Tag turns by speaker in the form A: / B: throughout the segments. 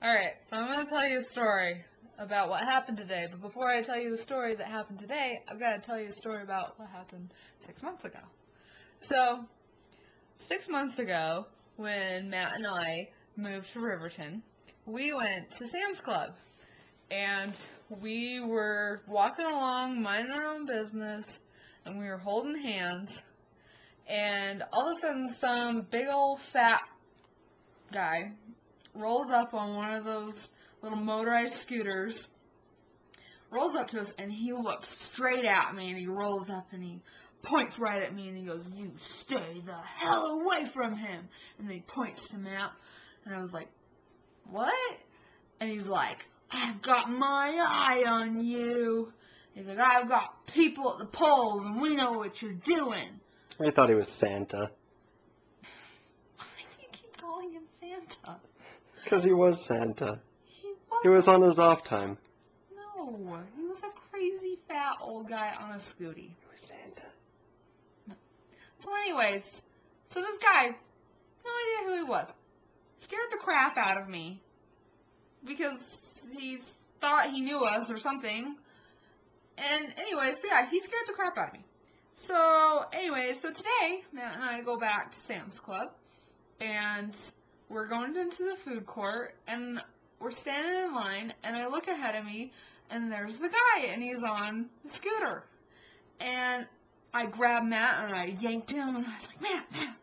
A: Alright, so I'm going to tell you a story about what happened today. But before I tell you the story that happened today, I've got to tell you a story about what happened 6 months ago. So, 6 months ago, when Matt and I moved to Riverton, we went to Sam's Club. And we were walking along, minding our own business, and we were holding hands. And all of a sudden, some big old fat guy rolls up on one of those little motorized scooters, rolls up to us, and he looks straight at me, and he rolls up, and he points right at me, and he goes, "You stay the hell away from him." And then he points to Matt, and I was like, "What?" And he's like, "I've got my eye on you." He's like, "I've got people at the polls, and we know what you're doing."
B: I thought he was Santa.
A: Why do you keep calling him Santa?
B: Because he was Santa.
A: He
B: He was on his off time.
A: No, he was a crazy fat old guy on a scooty.
B: He was Santa.
A: No. So anyways, so this guy, no idea who he was, scared the crap out of me because he thought he knew us or something. And anyways, yeah, he scared the crap out of me. So anyways, so today, Matt and I go back to Sam's Club, and we're going into the food court, and we're standing in line, and I look ahead of me, and there's the guy, and he's on the scooter. And I grabbed Matt, and I yanked him, and I was like, Matt. I'm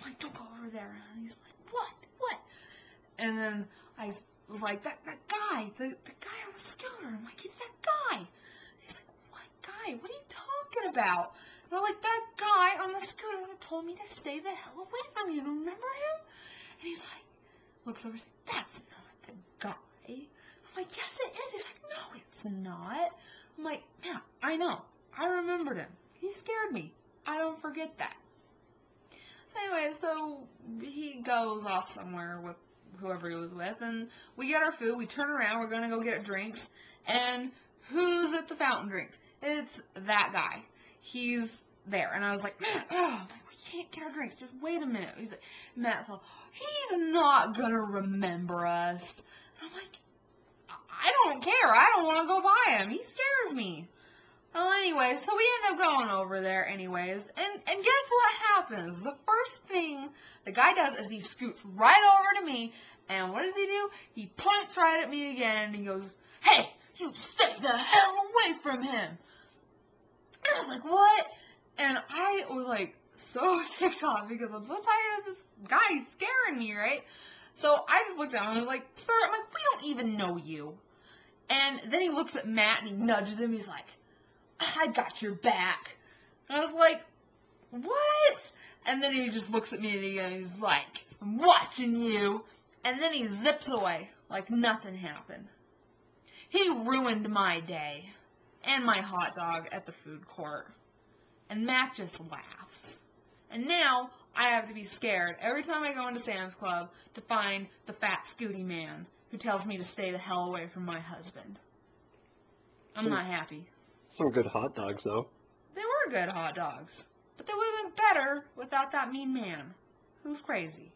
A: like, "Don't go over there." And he's like, What? And then I was like, that guy, the guy on the scooter. I'm like, "It's that guy." He's like, "What guy? What are you talking about?" And I'm like, "That guy on the scooter that told me to stay the hell away from you. Remember him?" And he's like, looks over, he's like, "That's not the guy." I'm like, "Yes, it is." He's like, "No, it's not." I'm like, "Yeah, I know. I remembered him. He scared me. I don't forget that." So anyway, so he goes off somewhere with whoever he was with, and we get our food, we turn around, we're going to go get drinks, and who's at the fountain drinks? It's that guy. He's there, and I was like, "Man, we can't get our drinks, just wait a minute." He's like, Matt's like, "He's not going to remember us." And I'm like, "I don't care, I don't want to go by him, he scares me." Well, anyway, so we end up going over there anyways, and guess what happens? The first thing the guy does is he scoots right over to me, and what does he do? He points right at me again, and he goes, "Hey, you stay the hell away from him." And I was like, "What?" And I was like, so ticked off, because I'm so tired of this guy scaring me, right? So I just looked at him, and I was like, "Sir," I'm like, "we don't even know you." And then he looks at Matt, and he nudges him, he's like, "I got your back." And I was like, "What?" And then he just looks at me and he's like, "I'm watching you." And then he zips away like nothing happened. He ruined my day and my hot dog at the food court. And Matt just laughs. And now I have to be scared every time I go into Sam's Club to find the fat scooty man who tells me to stay the hell away from my husband. I'm not happy.
B: Some good hot dogs, though.
A: They were good hot dogs. But they would have been better without that mean man. Who's crazy?